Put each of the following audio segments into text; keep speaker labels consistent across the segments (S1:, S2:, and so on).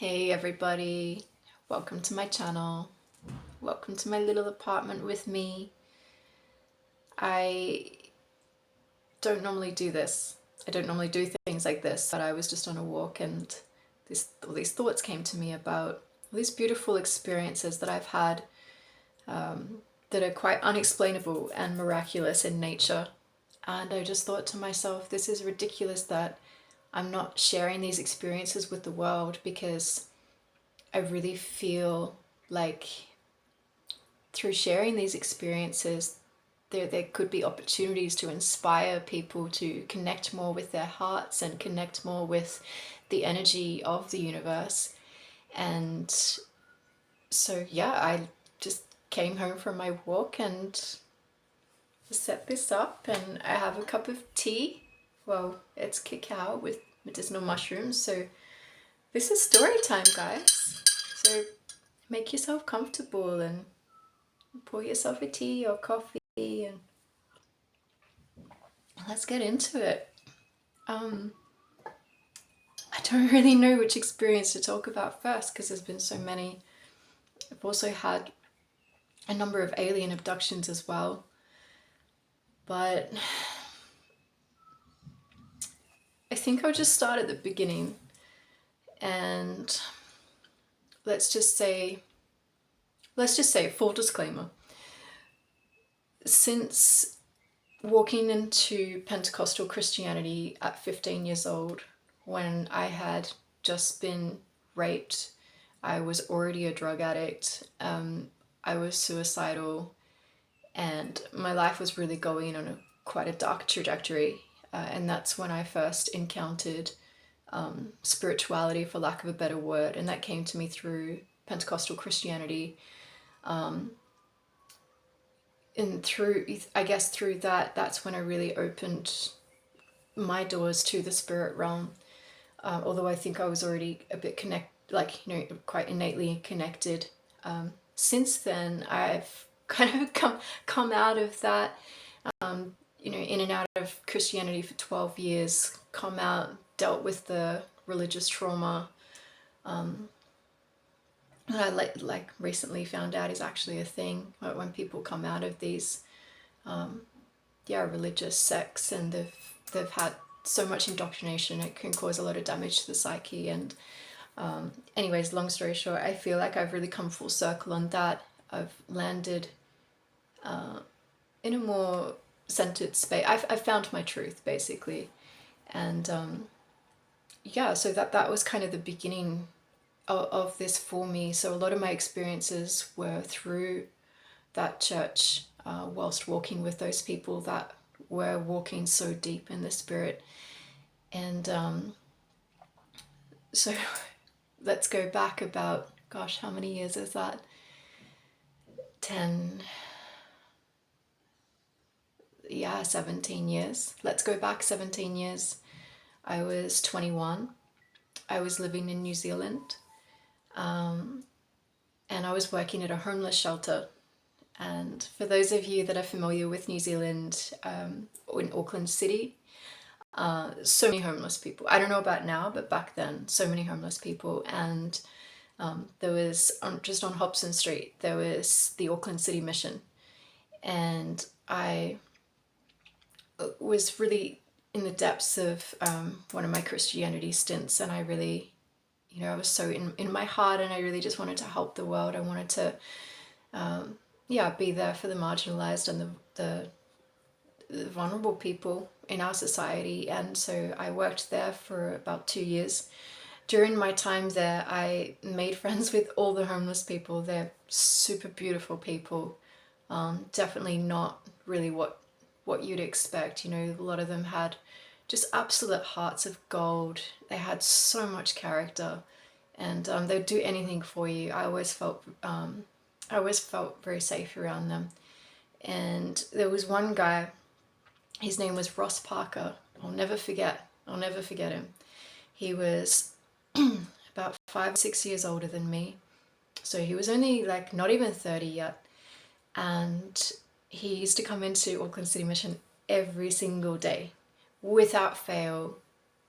S1: Hey everybody, welcome to my channel. Welcome to my little apartment with me. I don't normally do this. I don't normally do things like this, but I was just on a walk and all these thoughts came to me about all these beautiful experiences that I've had that are quite unexplainable and miraculous in nature. And I just thought to myself, this is ridiculous that I'm not sharing these experiences with the world, because I really feel like through sharing these experiences, there could be opportunities to inspire people to connect more with their hearts and connect more with the energy of the universe. And so, yeah, I just came home from my walk and set this up, and I have a cup of tea. Well, it's cacao with medicinal mushrooms, so this is story time, guys. So make yourself comfortable and pour yourself a tea or coffee and let's get into it. I don't really know which experience to talk about first because there's been so many. I've also had a number of alien abductions as well, but I think I'll just start at the beginning. And let's just say full disclaimer, since walking into Pentecostal Christianity at 15 years old, when I had just been raped, I was already a drug addict, I was suicidal, and my life was really going on quite a dark trajectory. And that's when I first encountered spirituality, for lack of a better word, and that came to me through Pentecostal Christianity. And through that, that's when I really opened my doors to the spirit realm. Although I think I was already a bit quite innately connected. Since then, I've kind of come out of that, in and out of Christianity for 12 years, come out, dealt with the religious trauma that I recently found out is actually a thing, when people come out of these religious sects, and they've had so much indoctrination, it can cause a lot of damage to the psyche. And anyways, long story short, I feel like I've really come full circle on that. I've landed in a more centered space. I've found my truth, basically. And so that was kind of the beginning of this for me. So a lot of my experiences were through that church, whilst walking with those people that were walking so deep in the spirit. And so let's go back about, gosh, how many years is that? 17 years. Let's go back 17 years. I was 21. I was living in New Zealand. And I was working at a homeless shelter. And for those of you that are familiar with New Zealand, in Auckland City, so many homeless people. I don't know about now, but back then, so many homeless people. And there was, just on Hobson Street, there was the Auckland City Mission. And I was really in the depths of one of my Christianity stints, and I really, I was so in my heart, and I really just wanted to help the world. I wanted to be there for the marginalized and the vulnerable people in our society. And so I worked there for about 2 years. During my time there, I made friends with all the homeless people. They're super beautiful people. Definitely not really what you'd expect. A lot of them had just absolute hearts of gold. They had so much character, and they'd do anything for you. I always felt very safe around them. And there was one guy, his name was Ross Parker. I'll never forget him. He was about 5 or 6 years older than me. So he was only not even 30 yet. And he used to come into Auckland City Mission every single day, without fail,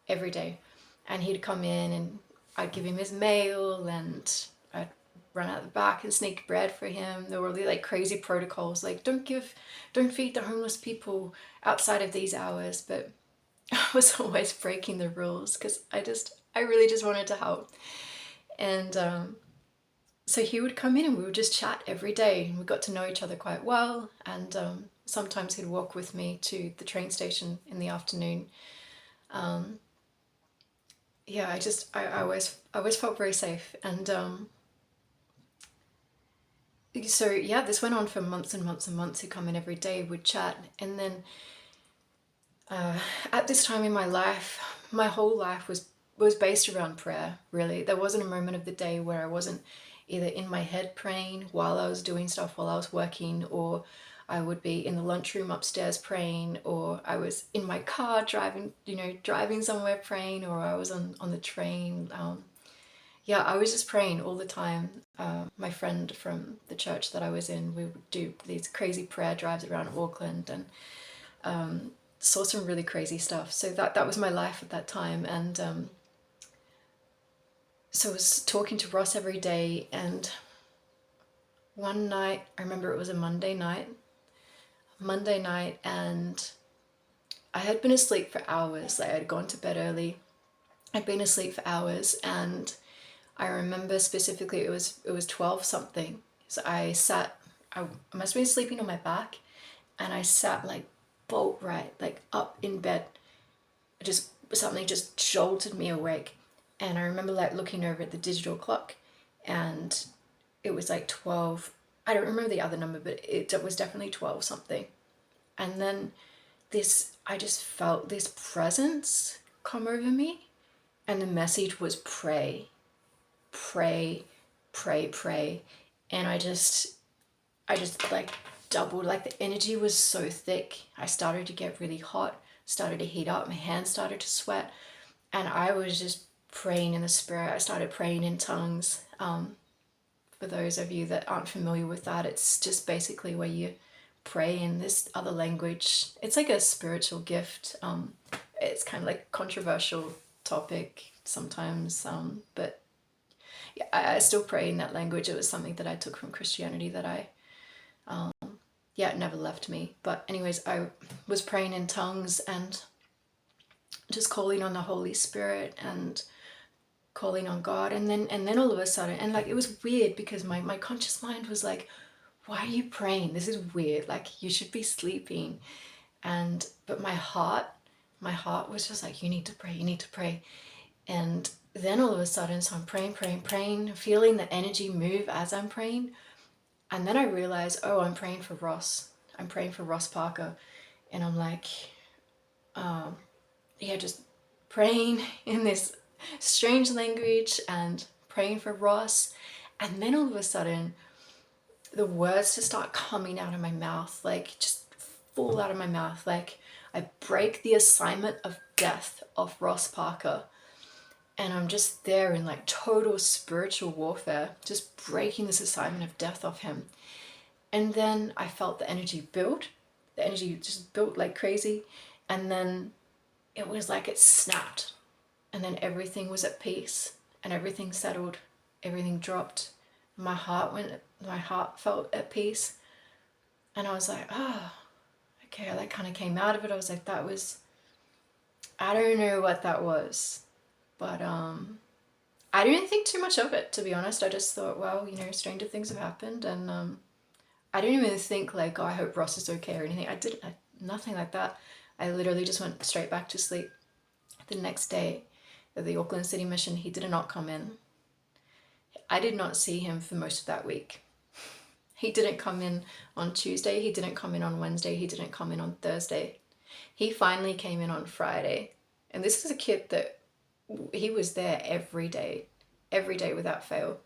S1: every day. And he'd come in and I'd give him his mail, and I'd run out the back and sneak bread for him. There were really like crazy protocols, like don't feed the homeless people outside of these hours. But I was always breaking the rules because I really just wanted to help. And so he would come in and we would just chat every day, and we got to know each other quite well. And sometimes he'd walk with me to the train station in the afternoon. Yeah, I always felt very safe. And so yeah, this went on for months and months and months. He'd come in every day, we'd chat. And then at this time in my life, my whole life was based around prayer, really. There wasn't a moment of the day where I wasn't either in my head praying while I was doing stuff, while I was working, or I would be in the lunchroom upstairs praying, or I was in my car driving somewhere praying, or I was on the train. Yeah, I was just praying all the time. My friend from the church that I was in, we would do these crazy prayer drives around Auckland, and saw some really crazy stuff. So that was my life at that time. And so I was talking to Ross every day, and one night, I remember it was a Monday night, and I had been asleep for hours. Like, I had gone to bed early. I'd been asleep for hours, and I remember specifically it was 12 something. So I must have been sleeping on my back, and I sat like bolt right, like up in bed. Just something just jolted me awake. And I remember like looking over at the digital clock, and it was like 12. I don't remember the other number, but it was definitely 12 something. And then I just felt this presence come over me, and the message was pray, pray, pray, pray. And I just like doubled, like the energy was so thick. I started to get really hot, started to heat up, my hands started to sweat, and I was just praying in the spirit. I started praying in tongues. For those of you that aren't familiar with that, it's just basically where you pray in this other language. It's like a spiritual gift. It's kind of like a controversial topic sometimes, but yeah, I still pray in that language. It was something that I took from Christianity that it never left me. But anyways, I was praying in tongues and just calling on the Holy Spirit and calling on God. And then all of a sudden, and like it was weird because my conscious mind was like, why are you praying? This is weird. Like, you should be sleeping. But my heart was just like, you need to pray, you need to pray. And then all of a sudden, so I'm praying, feeling the energy move as I'm praying. And then I realized, oh, I'm praying for Ross. I'm praying for Ross Parker. And I'm like, just praying in this strange language and praying for Ross. And then all of a sudden, the words just start coming out of my mouth, like just fall out of my mouth. Like, I break the assignment of death of Ross Parker. And I'm just there in like total spiritual warfare, just breaking this assignment of death off him. And then I felt the energy build. The energy just built like crazy. And then it was like it snapped. And then everything was at peace, and everything settled, everything dropped. My heart felt at peace. And I was like, oh, okay. I like kind of came out of it. I was like, I don't know what that was. But I didn't think too much of it, to be honest. I just thought, well, stranger things have happened. And I didn't even think like, oh, I hope Ross is okay or anything. Nothing like that. I literally just went straight back to sleep. The next day at the Auckland City Mission, he did not come in. I did not see him for most of that week. He didn't come in on Tuesday. He didn't come in on Wednesday. He didn't come in on Thursday. He finally came in on Friday. And this is a kid that he was there every day without fail.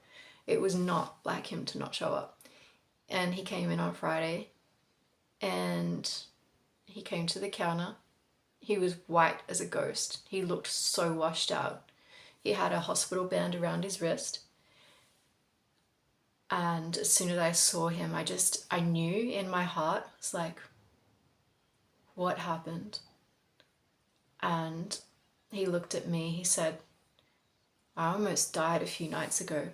S1: It was not like him to not show up. And he came in on Friday, and he came to the counter. He was white as a ghost. He looked so washed out. He had a hospital band around his wrist. And as soon as I saw him, I knew in my heart, it's like, what happened? And he looked at me, he said, I almost died a few nights ago.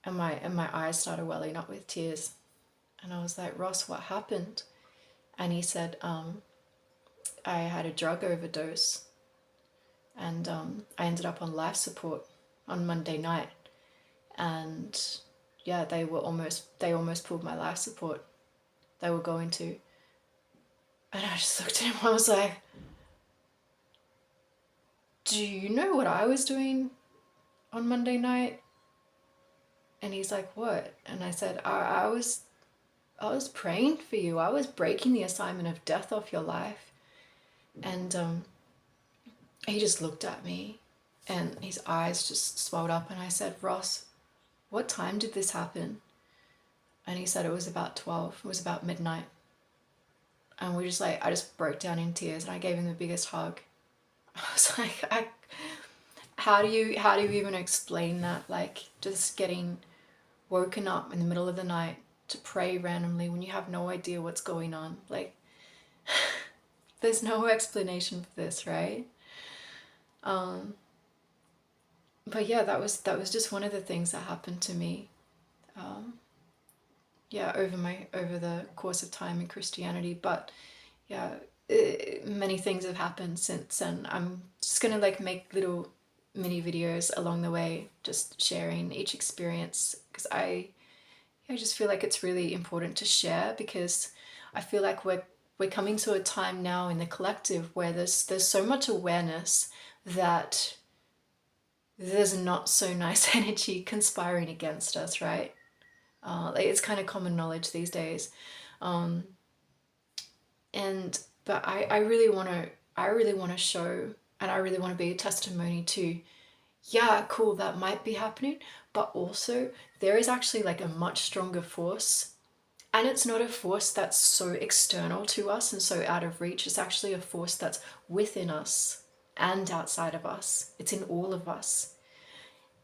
S1: And my eyes started welling up with tears. And I was like, Ross, what happened? And he said, I had a drug overdose, and I ended up on life support on Monday night. And yeah, they almost pulled my life support. They were going to. And I just looked at him, I was like, do you know what I was doing on Monday night? And he's like, what? And I said, I was praying for you. I was breaking the assignment of death off your life. And he just looked at me and his eyes just swelled up, and I said, Ross, what time did this happen? And he said it was about 12. It was about midnight. And I just broke down in tears, and I gave him the biggest hug. I was like, how do you even explain that? Like, just getting woken up in the middle of the night to pray randomly when you have no idea what's going on. Like, there's no explanation for this, right? But yeah, that was just one of the things that happened to me. Yeah, over the course of time in Christianity. But yeah, many things have happened since, and I'm just gonna like make little mini videos along the way, just sharing each experience, because I just feel like it's really important to share, because I feel like we're coming to a time now in the collective where there's so much awareness that there's not so nice energy conspiring against us, right? Like, it's kind of common knowledge these days. But I really want to show, and I really want to be a testimony to, yeah, cool, that might be happening, but also there is actually like a much stronger force. And it's not a force that's so external to us and so out of reach. It's actually a force that's within us and outside of us. It's in all of us.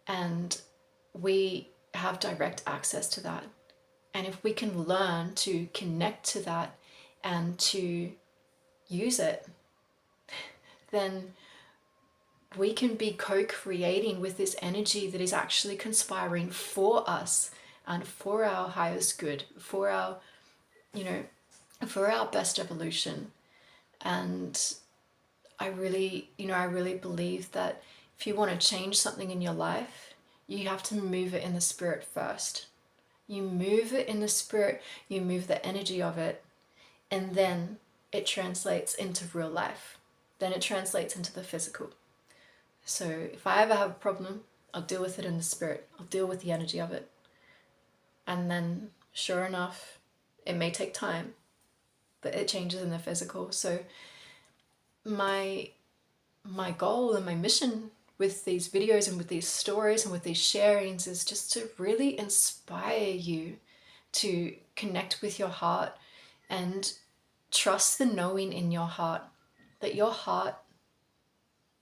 S1: And we have direct access to that. And if we can learn to connect to that and to use it, then we can be co-creating with this energy that is actually conspiring for us and for our highest good, for our, for our best evolution. And I really believe that if you want to change something in your life, you have to move it in the spirit first. You move it in the spirit, you move the energy of it, and then it translates into real life. Then it translates into the physical. So if I ever have a problem, I'll deal with it in the spirit. I'll deal with the energy of it. And then, sure enough, it may take time, but it changes in the physical. So my goal and my mission with these videos and with these stories and with these sharings is just to really inspire you to connect with your heart and trust the knowing in your heart, that your heart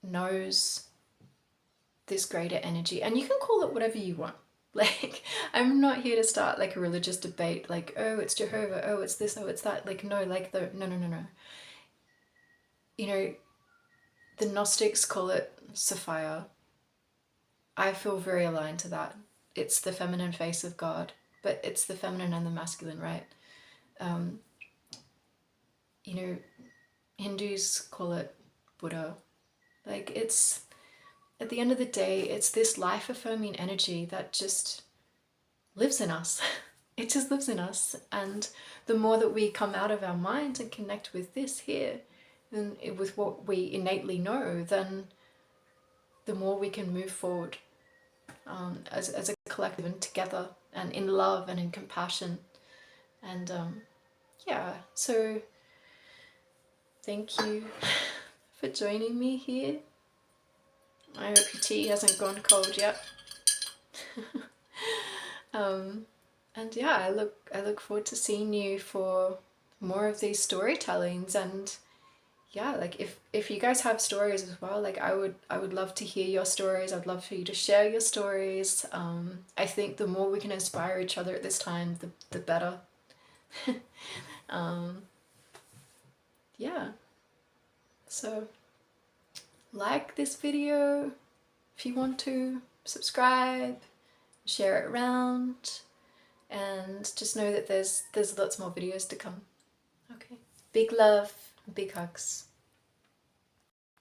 S1: knows this greater energy. And you can call it whatever you want. Like, I'm not here to start like a religious debate, like, oh, it's Jehovah, oh, it's this, oh, it's that. Like, no, like, no. The Gnostics call it Sophia. I feel very aligned to that. It's the feminine face of God, but it's the feminine and the masculine, right? Hindus call it Buddha. Like, it's, at the end of the day, it's this life-affirming energy that just lives in us. It just lives in us. And the more that we come out of our mind and connect with this here, and with what we innately know, then the more we can move forward as a collective and together and in love and in compassion. And yeah, so thank you for joining me here. I hope your tea hasn't gone cold yet. And yeah, I look forward to seeing you for more of these storytellings. And yeah, like if you guys have stories as well, like I would love to hear your stories. I'd love for you to share your stories. I think the more we can inspire each other at this time, the better. Yeah. So like this video if you want to, subscribe, share it around, and just know that there's lots more videos to come. Okay, big love, big hugs.